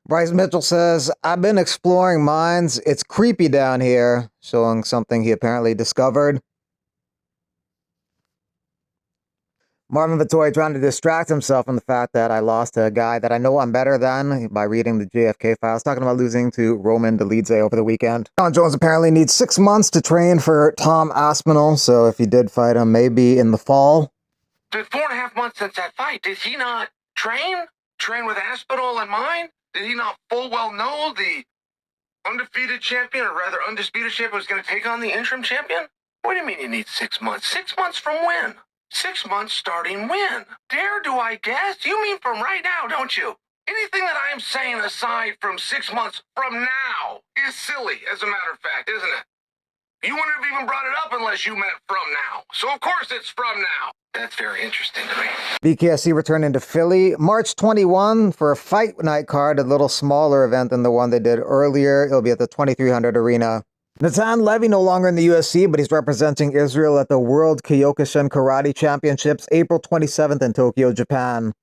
Bryce Mitchell says, I've been exploring mines. It's creepy down here, showing something he apparently discovered. Marvin Vettori trying to distract himself from the fact that I lost to a guy that I know I'm better than by reading the JFK files, talking about losing to Roman Dolidze over the weekend. Jon Jones apparently needs 6 months to train for Tom Aspinall, so if he did fight him, maybe in the fall. Dude, 4.5 months since that fight, did he not train? Train with Aspinall in mind? Did he not full well know the undefeated champion, or rather undisputed champion, was going to take on the interim champion? What do you mean you need 6 months? 6 months from when? 6 months starting when? Dare do I guess? You mean from right now, don't you? Anything that I am saying aside from 6 months from now is silly, as a matter of fact, isn't it? You wouldn't have even brought it up unless you meant from now. So of course it's from now. That's very interesting to me. BKFC returning to Philly, March 21 for a fight night card, a little smaller event than the one they did earlier. It'll be at the 2300 Arena. Natan Levy no longer in the UFC, but he's representing Israel at the World Kyokushin Karate Championships, April 27th in Tokyo, Japan.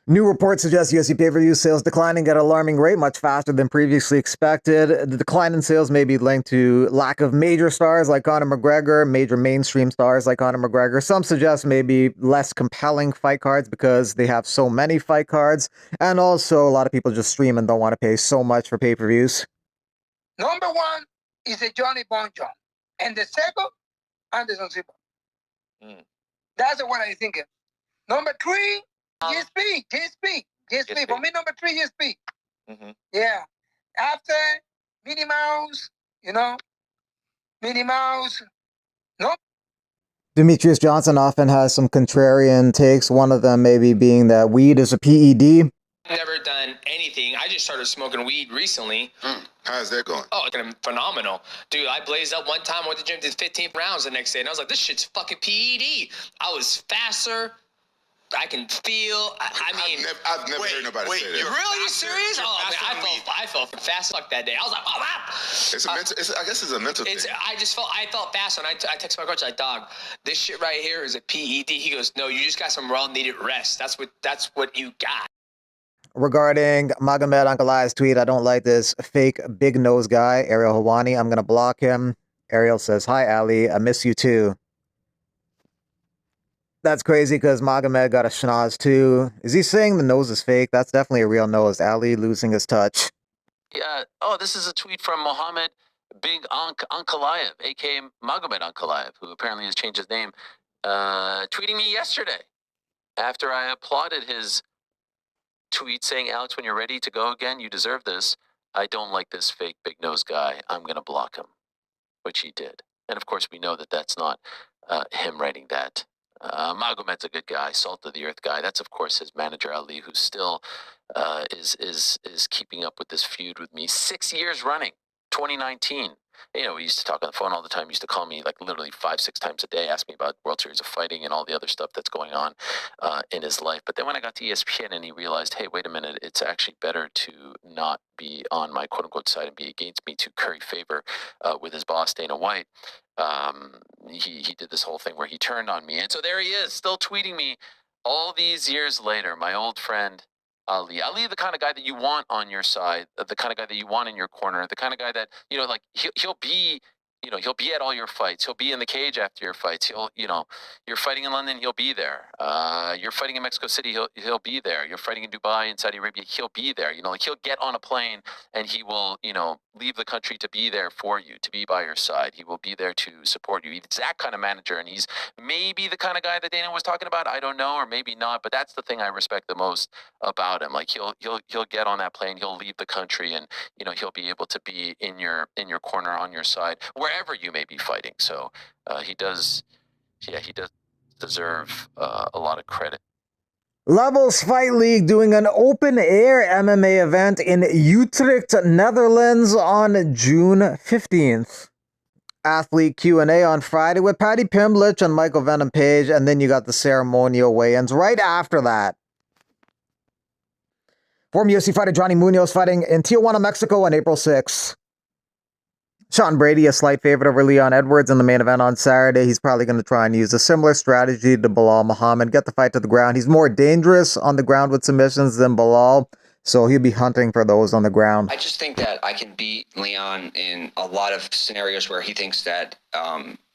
New reports suggest UFC pay-per-view sales declining at an alarming rate, much faster than previously expected. The decline in sales may be linked to lack of major stars like Conor McGregor, major mainstream stars like Conor McGregor. Some suggest maybe less compelling fight cards because they have so many fight cards. And also, a lot of people just stream and don't want to pay so much for pay-per-views. Number one is the Johnny Bon John. And the second, Anderson Silva. That's what I think. Number three, GSP. For me, number three, GSP. Yeah. After Minnie Mouse, Minnie Mouse. No. Demetrius Johnson often has some contrarian takes. One of them maybe being that weed is a PED. Never done anything. I just started smoking weed recently. How's that going? Oh, phenomenal. Dude, I blazed up one time, went to the gym, did 15 rounds the next day, and I was like, this shit's fucking PED. I was faster. I can feel. I mean, I've never heard nobody say that. Really? You serious? Oh man, I felt fast fuck that day. I was like, oh wow. It's a mental. I guess it's a mental thing. I felt fast, and I texted my coach like, dog, this shit right here is a PED. He goes, no, you just got some well needed rest. That's what you got. Regarding Magomed Ankalaev's tweet, I don't like this fake big nose guy, Ariel Hawani. I'm gonna block him. Ariel says, hi Ali, I miss you too. That's crazy because Magomed got a schnoz too. Is he saying the nose is fake? That's definitely a real nose. Ali losing his touch. Yeah. Oh, this is a tweet from Mohammed Big Ankalaev, a.k.a. Magomed Ankalaev, who apparently has changed his name, tweeting me yesterday after I applauded his tweet saying, Alex, when you're ready to go again, you deserve this. I don't like this fake big nose guy. I'm going to block him, which he did. And of course, we know that that's not him writing that. Magomed's a good guy, salt of the earth guy. That's of course his manager Ali, who still is keeping up with this feud with me 6 years running. 2019. We used to talk on the phone all the time. He used to call me like literally 5-6 times a day, ask me about World Series of Fighting and all the other stuff that's going on in his life. But then when I got to ESPN and he realized, hey, wait a minute, it's actually better to not be on my quote unquote side and be against me, to curry favor with his boss Dana White. He did this whole thing where he turned on me, and so there he is, still tweeting me all these years later. My old friend Ali, the kind of guy that you want on your side, the kind of guy that you want in your corner, the kind of guy that like he'll be. He'll be at all your fights. He'll be in the cage after your fights. You're fighting in London, he'll be there. You're fighting in Mexico City, he'll be there. You're fighting in Dubai and Saudi Arabia, he'll be there. He'll get on a plane and he will, leave the country to be there for you, to be by your side. He will be there to support you. He's that kind of manager, and he's maybe the kind of guy that Dana was talking about. I don't know, or maybe not, but that's the thing I respect the most about him. Like he'll get on that plane, he'll leave the country, and he'll be able to be in your corner, on your side, wherever you may be fighting. So he does deserve a lot of credit. Levels Fight League doing an open-air MMA event in Utrecht, Netherlands on June 15th. Athlete Q&A on Friday with Patty Pimblett and Michael Venom Page, and then you got the ceremonial weigh-ins right after that. Former UFC fighter Johnny Munoz fighting in Tijuana, Mexico on April 6th. Sean Brady, a slight favorite over Leon Edwards in the main event on Saturday. He's probably going to try and use a similar strategy to Belal Muhammad. Get the fight to the ground. He's more dangerous on the ground with submissions than Belal. So he'll be hunting for those on the ground. I just think that I can beat Leon in a lot of scenarios where he thinks that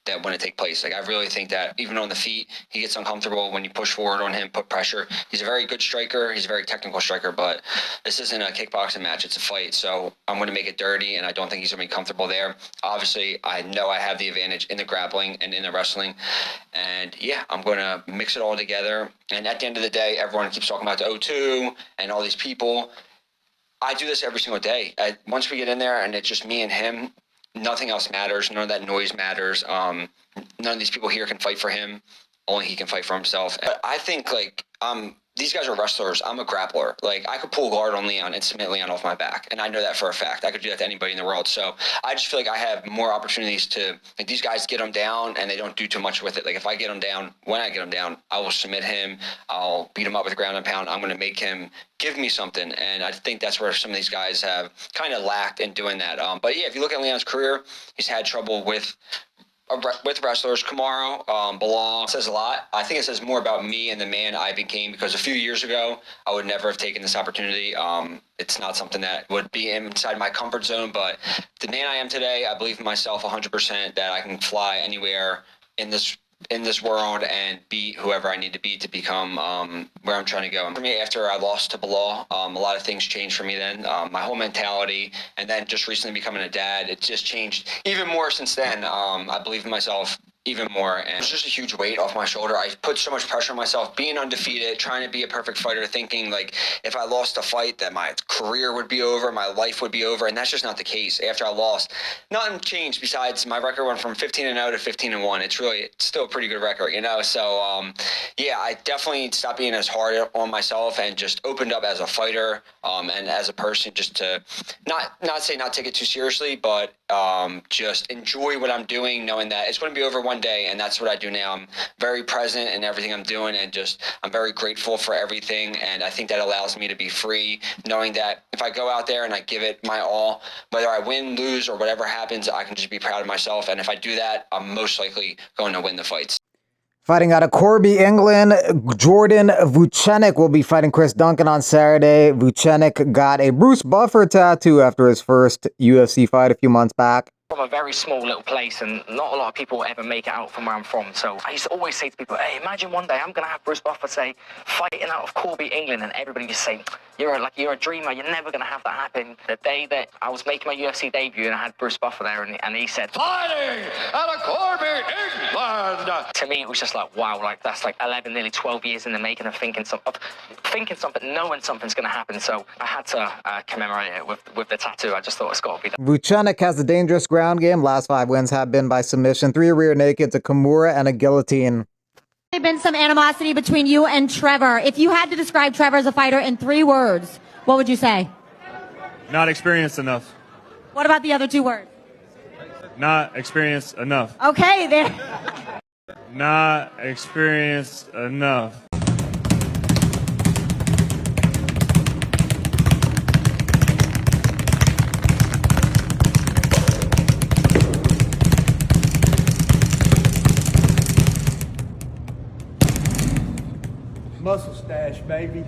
that wouldn't take place. Like, I really think that even on the feet, he gets uncomfortable when you push forward on him, put pressure. He's a very good striker. He's a very technical striker, but this isn't a kickboxing match. It's a fight. So I'm going to make it dirty, and I don't think he's going to be comfortable there. Obviously, I know I have the advantage in the grappling and in the wrestling. And, yeah, I'm going to mix it all together. And at the end of the day, everyone keeps talking about the O2 and all these people. I do this every single day. Once we get in there and it's just me and him, nothing else matters. None of that noise matters. None of these people here can fight for him. Only he can fight for himself. But I think, like, these guys are wrestlers. I'm a grappler. Like, I could pull guard on Leon and submit Leon off my back. And I know that for a fact. I could do that to anybody in the world. So I just feel like I have more opportunities to, like, these guys get him down and they don't do too much with it. Like, if I get him down, when I get him down, I will submit him. I'll beat him up with ground and pound. I'm going to make him give me something. And I think that's where some of these guys have kind of lacked in doing that. But yeah, if you look at Leon's career, he's had trouble with wrestlers. Kamaru, Bilal, says a lot. I think it says more about me and the man I became, because a few years ago, I would never have taken this opportunity. It's not something that would be inside my comfort zone, but the man I am today, I believe in myself 100% that I can fly anywhere in this world and beat whoever I need to beat to become where I'm trying to go. For me, after I lost to Bilal, a lot of things changed for me then. My whole mentality, and then just recently becoming a dad, it just changed even more since then. I believe in myself even more, and it's just a huge weight off my shoulder. I put so much pressure on myself, being undefeated, trying to be a perfect fighter, thinking like if I lost a fight that my career would be over, my life would be over, and that's just not the case. After I lost, nothing changed besides my record went from 15-0 to 15-1. It's still a pretty good record, you know. So yeah, I definitely stopped being as hard on myself and just opened up as a fighter and as a person, just to not take it too seriously, but just enjoy what I'm doing, knowing that it's going to be over one day, and that's what I do now. I'm very present in everything I'm doing, and just I'm very grateful for everything, and I think that allows me to be free, knowing that if I go out there and I give it my all, whether I win, lose, or whatever happens, I can just be proud of myself, and if I do that, I'm most likely going to win the fights. Fighting out of Corby, England, Jordan Vucenic will be fighting Chris Duncan on Saturday. Vucenic got a Bruce Buffer tattoo after his first UFC fight a few months back. From a very small little place, and not a lot of people ever make it out from where I'm from. So I used to always say to people, hey, imagine one day I'm going to have Bruce Buffer say, fighting out of Corby, England, and everybody just say, you're a dreamer, you're never going to have that happen. The day that I was making my UFC debut and I had Bruce Buffer there, and he said, fighting out of Corby, England. To me, it was just like, wow, like that's like 11, nearly 12 years in the making of thinking something, knowing something's going to happen. So I had to commemorate it with the tattoo. I just thought it's got to be that. Vucenic has the dangerous ground game. Last 5 wins have been by submission, 3 rear nakeds, a Kimura, and a guillotine. There's been some animosity between you and Trevor. If you had to describe Trevor as a fighter in 3 words, what would you say? Not experienced enough. What about the other 2 words? Not experienced enough. Okay, there. Not experienced enough. Muscle stash, baby.